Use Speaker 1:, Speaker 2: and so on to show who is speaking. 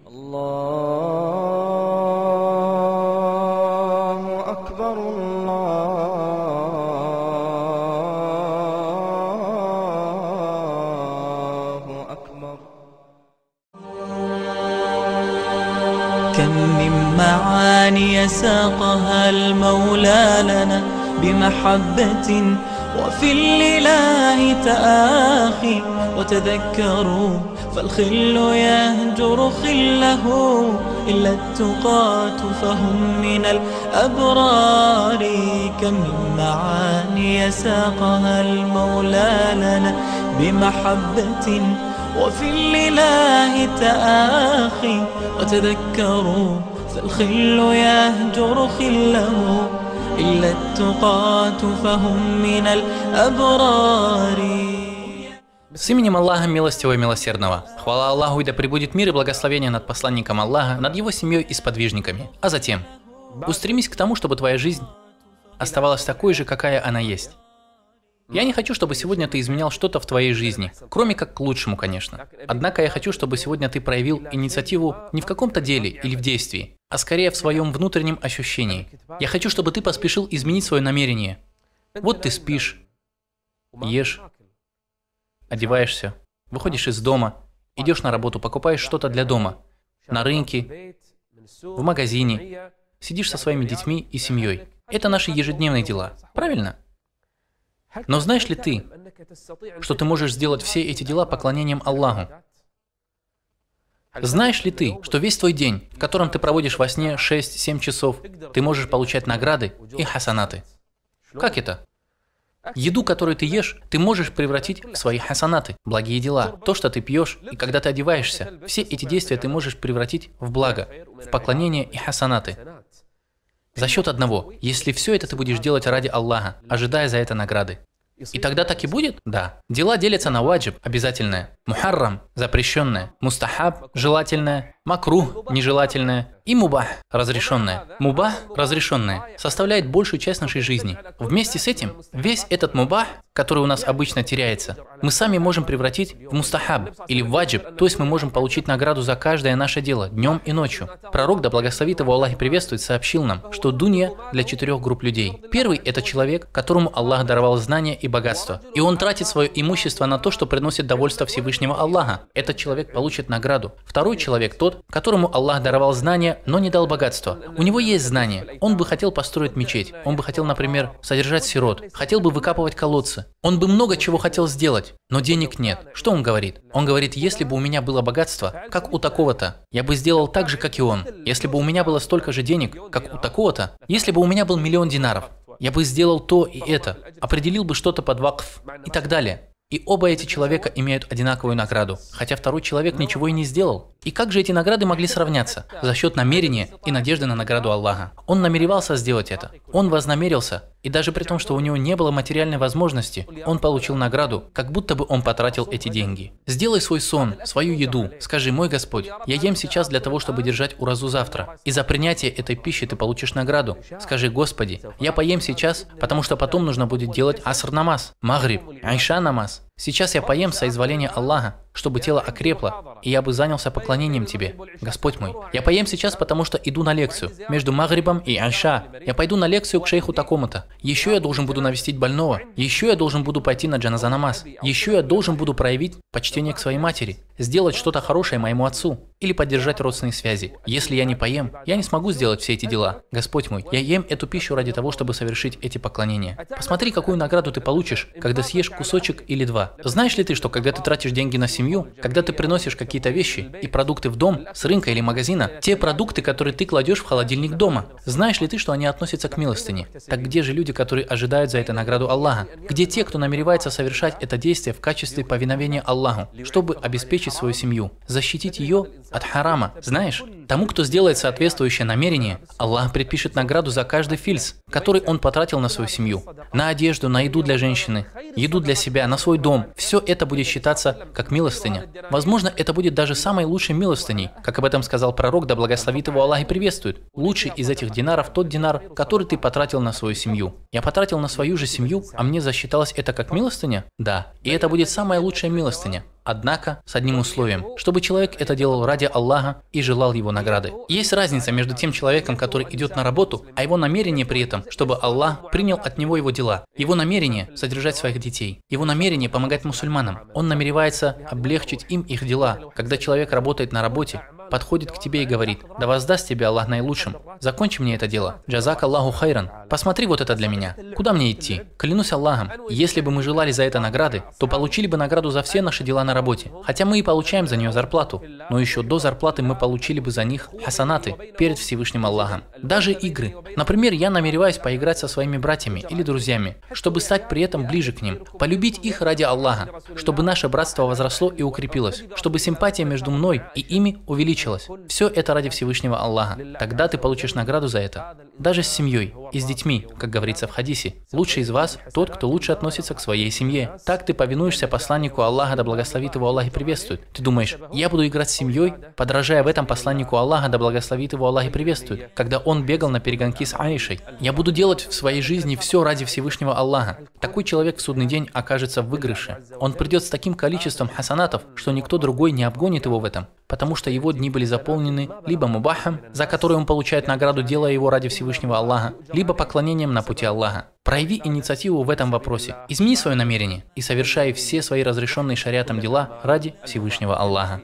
Speaker 1: الله أكبر الله أكبر.
Speaker 2: كم من معاني ساقها المولى لنا بمحبة وفي الإله تآخي، وتذكروا فالخل يهجر خله، إلا التقاة فهم من الأبرار. كم من معاني ساقها المولى لنا بمحبة وفي الإله تآخي، وتذكروا فالخل يهجر خله، إلا التقاة فهم من الأبرار.
Speaker 3: С именем Аллаха Милостивого и Милосердного. Хвала Аллаху, и да пребудет мир и благословение над посланником Аллаха, над его семьей и сподвижниками. А затем, устремись к тому, чтобы твоя жизнь оставалась такой же, какая она есть. Я не хочу, чтобы сегодня ты изменял что-то в твоей жизни, кроме как к лучшему, конечно. Однако я хочу, чтобы сегодня ты проявил инициативу не в каком-то деле или в действии, а скорее в своем внутреннем ощущении. Я хочу, чтобы ты поспешил изменить свое намерение. Вот ты спишь, ешь, одеваешься, выходишь из дома, идешь на работу, покупаешь что-то для дома, на рынке, в магазине, сидишь со своими детьми и семьей. Это наши ежедневные дела, правильно? Но знаешь ли ты, что ты можешь сделать все эти дела поклонением Аллаху? Знаешь ли ты, что весь твой день, в котором ты проводишь во сне 6-7 часов, ты можешь получать награды и хасанаты? Как это? Еду, которую ты ешь, ты можешь превратить в свои хасанаты, благие дела. То, что ты пьешь, и когда ты одеваешься, все эти действия ты можешь превратить в благо, в поклонение и хасанаты. За счет одного, если все это ты будешь делать ради Аллаха, ожидая за это награды. И тогда так и будет? Да. Дела делятся на ваджиб, обязательное, мухаррам, запрещенное, мустахаб, желательное, макрух, нежелательное, и мубах, разрешенное. Мубах, разрешенное, составляет большую часть нашей жизни. Вместе с этим, весь этот мубах, который у нас обычно теряется, мы сами можем превратить в мустахаб или в ваджиб, то есть мы можем получить награду за каждое наше дело, днем и ночью. Пророк, да благословит его Аллах и приветствует, сообщил нам, что дунья для 4 групп людей. Первый – это человек, которому Аллах даровал знания и богатство, и он тратит свое имущество на то, что приносит довольство Всевышнего Аллаха. Этот человек получит награду. Второй человек – тот, которому Аллах даровал знания, но не дал богатства. У него есть знания. Он бы хотел построить мечеть. Он бы хотел, например, содержать сирот. Хотел бы выкапывать колодцы. Он бы много чего хотел сделать, но денег нет. Что он говорит? Он говорит, если бы у меня было богатство, как у такого-то, я бы сделал так же, как и он. Если бы у меня было столько же денег, как у такого-то, если бы у меня был 1 000 000 динаров, я бы сделал то и это, определил бы что-то под вакф и так далее. И оба эти человека имеют одинаковую награду, хотя второй человек ничего и не сделал. И как же эти награды могли сравняться? За счет намерения и надежды на награду Аллаха. Он намеревался сделать это. Он вознамерился. И даже при том, что у него не было материальной возможности, он получил награду, как будто бы он потратил эти деньги. Сделай свой сон, свою еду. Скажи, мой Господь, я ем сейчас для того, чтобы держать уразу завтра. И за принятие этой пищи ты получишь награду. Скажи, Господи, я поем сейчас, потому что потом нужно будет делать аср намаз, магриб, айша намаз. Сейчас я поем соизволения Аллаха, чтобы тело окрепло, и я бы занялся поклонением Тебе, Господь мой. Я поем сейчас, потому что иду на лекцию. Между магрибом и айша я пойду на лекцию к шейху такому-то. Еще я должен буду навестить больного. Еще я должен буду пойти на джаназа намаз. Еще я должен буду проявить почтение к своей матери. Сделать что-то хорошее моему отцу. Или поддержать родственные связи. Если я не поем, я не смогу сделать все эти дела. Господь мой, я ем эту пищу ради того, чтобы совершить эти поклонения. Посмотри, какую награду ты получишь, когда съешь кусочек или два. Знаешь ли ты, что когда ты тратишь деньги на семью, когда ты приносишь какие-то вещи и продукты в дом, с рынка или магазина, те продукты, которые ты кладешь в холодильник дома, знаешь ли ты, что они относятся к милостыне? Так где же люди, которые ожидают за это награду Аллаха? Где те, кто намеревается совершать это действие в качестве повиновения Аллаху, чтобы обеспечить свою семью, защитить ее от харама? Знаешь, тому, кто сделает соответствующее намерение, Аллах предпишет награду за каждый фильс, который он потратил на свою семью, на одежду, на еду для женщины, еду для себя, на свой дом. Все это будет считаться как милостыня. Возможно, это будет даже самой лучшей милостыней, как об этом сказал пророк, да благословит его Аллах и приветствует. Лучший из этих динаров тот динар, который ты потратил на свою семью. Я потратил на свою же семью, а мне засчиталось это как милостыня? Да. И это будет самая лучшая милостыня. Однако, с одним условием, чтобы человек это делал ради Аллаха и желал его награды. Есть разница между тем человеком, который идет на работу, а его намерение при этом, чтобы Аллах принял от него его дела. Его намерение – содержать своих детей. Его намерение – помогать мусульманам. Он намеревается облегчить им их дела. Когда человек работает на работе, подходит к тебе и говорит: да воздаст тебе Аллах наилучшим. Закончи мне это дело. Джазак Аллаху хайран. Посмотри вот это для меня. Куда мне идти? Клянусь Аллахом, если бы мы желали за это награды, то получили бы награду за все наши дела на работе. Хотя мы и получаем за нее зарплату. Но еще до зарплаты мы получили бы за них хасанаты перед Всевышним Аллахом. Даже игры. Например, я намереваюсь поиграть со своими братьями или друзьями, чтобы стать при этом ближе к ним. Полюбить их ради Аллаха. Чтобы наше братство возросло и укрепилось. Чтобы симпатия между мной и ими увеличилась. Все это ради Всевышнего Аллаха. Тогда ты получишь награду за это. Даже с семьей и с детьми, как говорится в хадисе. Лучший из вас тот, кто лучше относится к своей семье. Так ты повинуешься посланнику Аллаха, да благословит его Аллах и приветствует. Ты думаешь: я буду играть с семьей, подражая в этом посланнику Аллаха, да благословит его Аллах и приветствует, когда он бегал на перегонки с Аишей. Я буду делать в своей жизни все ради Всевышнего Аллаха. Такой человек в судный день окажется в выигрыше. Он придет с таким количеством хасанатов, что никто другой не обгонит его в этом, потому что его дни были заполнены либо мубахом, за который он получает награду, делая его ради Всевышнего Аллаха, либо поклонением на пути Аллаха. Прояви инициативу в этом вопросе. Измени свое намерение и совершай все свои разрешенные шариатом дела ради Всевышнего Аллаха.